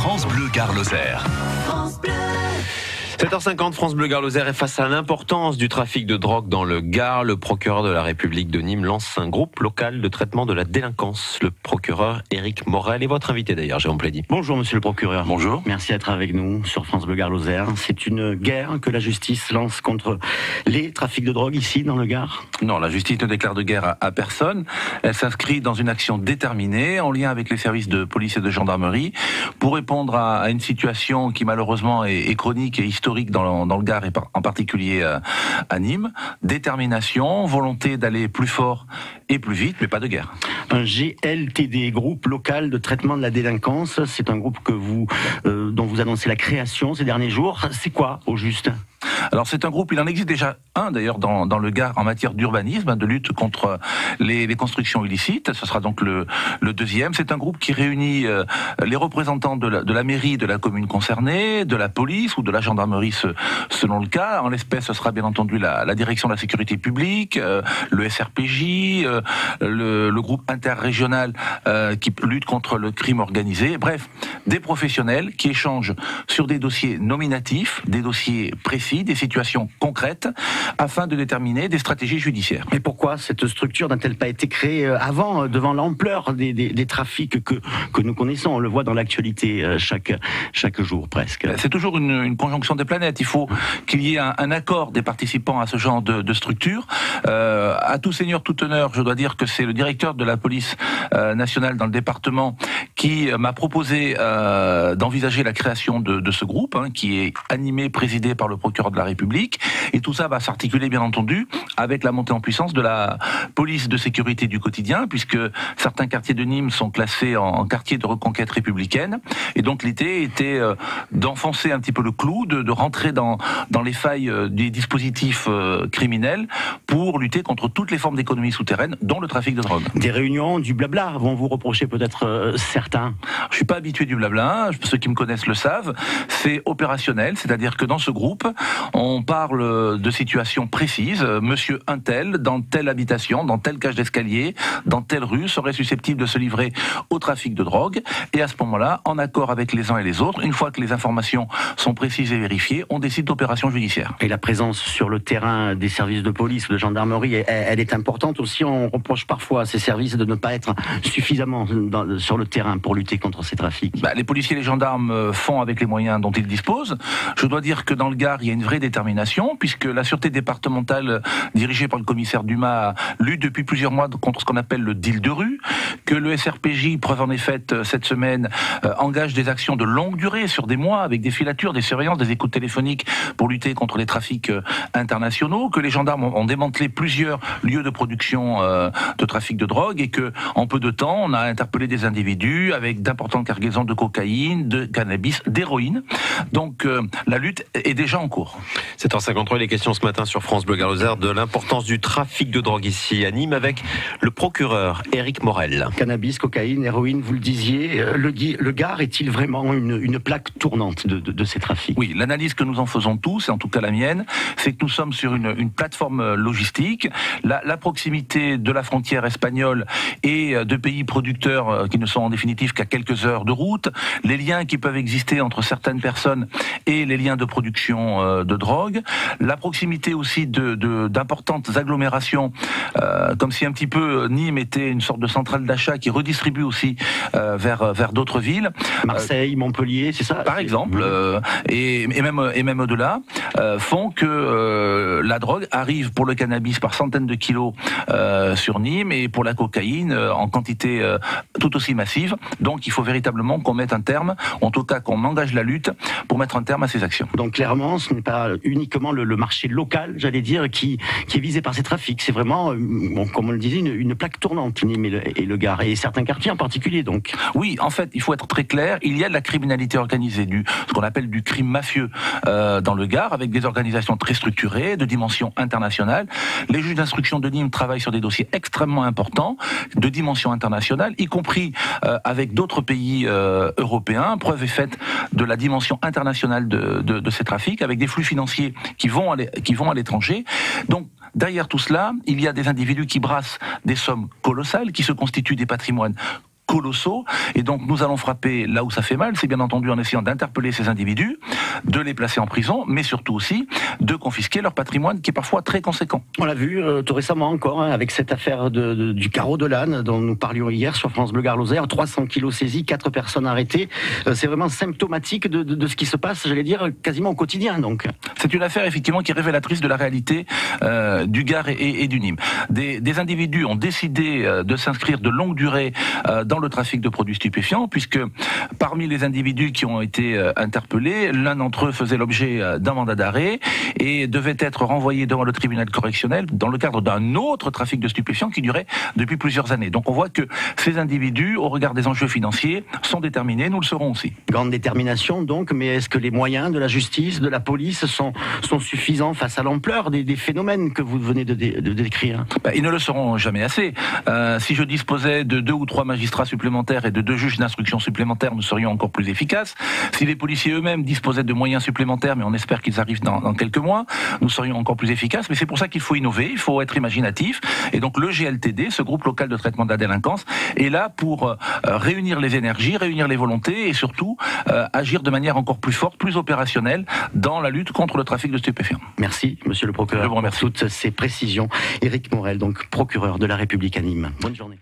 France Bleu Gare-Lozère. 7h50, France Bleu Gare-Lozère est face à l'importance du trafic de drogue dans le Gard. Le procureur de la République de Nîmes lance un groupe local de traitement de la délinquance. Le procureur Éric Morel est votre invité d'ailleurs, Jérôme Plédy. Bonjour monsieur le procureur. Bonjour. Merci d'être avec nous sur France Bleu Gare-Lozère. C'est une guerre que la justice lance contre les trafics de drogue ici dans le Gard? Non, la justice ne déclare de guerre à personne. Elle s'inscrit dans une action déterminée en lien avec les services de police et de gendarmerie pour répondre à une situation qui malheureusement est chronique et historique dans le Gard et en particulier à Nîmes. Détermination, volonté d'aller plus fort et plus vite, mais pas de guerre. Un GLTD, groupe local de traitement de la délinquance, c'est un groupe dont vous annoncez la création ces derniers jours. C'est quoi au juste ? Alors c'est un groupe, il en existe déjà un d'ailleurs dans le Gard en matière d'urbanisme, de lutte contre les constructions illicites. Ce sera donc le deuxième. C'est un groupe qui réunit les représentants de la mairie de la commune concernée, de la police ou de la gendarmerie selon le cas. En l'espèce, ce sera bien entendu la direction de la sécurité publique, le SRPJ, le groupe interrégional qui lutte contre le crime organisé. Bref, des professionnels qui échangent sur des dossiers nominatifs, des dossiers précis, des situations concrètes, afin de déterminer des stratégies judiciaires. Mais pourquoi cette structure n'a-t-elle pas été créée avant, devant l'ampleur des trafics que nous connaissons? On le voit dans l'actualité chaque jour presque. C'est toujours une conjonction des planètes. Il faut qu'il y ait un accord des participants à ce genre de structure. À tout seigneur, tout honneur, je dois dire que c'est le directeur de la police nationale dans le département qui m'a proposé d'envisager la création de ce groupe, qui est animé, présidé par le procureur de la République. Et tout ça va s'articuler, bien entendu, avec la montée en puissance de la police de sécurité du quotidien, puisque certains quartiers de Nîmes sont classés en quartiers de reconquête républicaine. Et donc l'idée était d'enfoncer un petit peu le clou, de rentrer dans les failles des dispositifs criminels pour lutter contre toutes les formes d'économie souterraine, dont le trafic de drogue. Des réunions, du blabla, vont vous reprocher peut-être certains? Je suis pas habitué du blabla, ceux qui me connaissent le savent. C'est opérationnel, c'est-à-dire que dans ce groupe, on parle de situations précises. Monsieur Untel, dans telle habitation, dans telle cage d'escalier, dans telle rue, serait susceptible de se livrer au trafic de drogue. Et à ce moment-là, en accord avec les uns et les autres, une fois que les informations sont précises et vérifiées, on décide d'opération judiciaire. Et la présence sur le terrain des services de police ou de gendarmerie, elle est importante aussi. On reproche parfois à ces services de ne pas être suffisamment sur le terrain pour lutter contre ces trafics. Les policiers et les gendarmes font avec les moyens dont ils disposent. Je dois dire que dans le Gard, il y a une vraie détermination, puisque la sûreté départementale, dirigée par le commissaire Dumas, lutte depuis plusieurs mois contre ce qu'on appelle le deal de rue, que le SRPJ, preuve en est faite cette semaine, engage des actions de longue durée, sur des mois, avec des filatures, des surveillances, des écoutes téléphoniques pour lutter contre les trafics internationaux, que les gendarmes ont démantelé plusieurs lieux de production de trafic de drogue, et que en peu de temps, on a interpellé des individus avec d'importantes cargaisons de cocaïne, de cannabis, d'héroïne. Donc la lutte est déjà en cours. 7h53, les questions ce matin sur France Bleu Gare-Lozère de l'importance du trafic de drogue ici à Nîmes avec le procureur Éric Morel. Cannabis, cocaïne, héroïne, vous le disiez, le Gard est-il vraiment une plaque tournante de ces trafics? Oui, l'analyse que nous en faisons tous, et en tout cas la mienne, c'est que nous sommes sur une plateforme logistique. La proximité de la frontière espagnole et de pays producteurs qui ne sont en définitive qu'à quelques heures de route, les liens qui peuvent exister entre certaines personnes et les liens de production de drogue, la proximité aussi d'importantes agglomérations, comme si un petit peu Nîmes était une sorte de centrale d'achat qui redistribue aussi vers d'autres villes. Marseille, Montpellier, c'est ça? Par exemple, et même au-delà, font que la drogue arrive pour le cannabis par centaines de kilos sur Nîmes, et pour la cocaïne en quantité tout aussi massive. Donc il faut véritablement qu'on mette un terme, en tout cas qu'on engage la lutte pour mettre un terme à ces actions. Donc clairement, ce n'est pas uniquement le marché local, j'allais dire, qui est visé par ces trafics. C'est vraiment, comme on le disait, une plaque tournante, Nîmes et le Gard, et certains quartiers en particulier. Donc. Oui, en fait, il faut être très clair, il y a de la criminalité organisée, ce qu'on appelle du crime mafieux dans le Gard, avec des organisations très structurées, de dimension internationale. Les juges d'instruction de Nîmes travaillent sur des dossiers extrêmement importants, de dimension internationale, y compris avec d'autres pays européens. Preuve est faite de la dimension internationale de ces trafics, avec des flux financiers qui vont à l'étranger. Donc, derrière tout cela, il y a des individus qui brassent des sommes colossales, qui se constituent des patrimoines colossaux. Et donc nous allons frapper là où ça fait mal, c'est bien entendu en essayant d'interpeller ces individus, de les placer en prison, mais surtout aussi de confisquer leur patrimoine qui est parfois très conséquent. On l'a vu tout récemment encore, avec cette affaire du carreau de l'âne dont nous parlions hier sur France Bleu Gard-Lozère, 300 kilos saisis, 4 personnes arrêtées. C'est vraiment symptomatique de ce qui se passe, j'allais dire, quasiment au quotidien. Donc, c'est une affaire effectivement qui est révélatrice de la réalité du Gard et du Nîmes. Des individus ont décidé de s'inscrire de longue durée dans le trafic de produits stupéfiants, puisque parmi les individus qui ont été interpellés, l'un d'entre eux faisait l'objet d'un mandat d'arrêt et devait être renvoyé devant le tribunal correctionnel dans le cadre d'un autre trafic de stupéfiants qui durait depuis plusieurs années. Donc on voit que ces individus, au regard des enjeux financiers, sont déterminés, nous le serons aussi. Grande détermination donc, mais est-ce que les moyens de la justice, de la police sont suffisants face à l'ampleur des phénomènes que vous venez de décrire? Ils ne le seront jamais assez. Si je disposais de 2 ou 3 magistrats supplémentaires et de 2 juges d'instruction supplémentaires, nous serions encore plus efficaces. Si les policiers eux-mêmes disposaient de moyens supplémentaires, mais on espère qu'ils arrivent dans quelques mois, nous serions encore plus efficaces. Mais c'est pour ça qu'il faut innover, il faut être imaginatif. Et donc le GLTD, ce groupe local de traitement de la délinquance, est là pour réunir les énergies, réunir les volontés et surtout agir de manière encore plus forte, plus opérationnelle dans la lutte contre le trafic de stupéfiants. Merci, monsieur le procureur, pour toutes ces précisions. Éric Morel, donc procureur de la République à Nîmes. Bonne journée.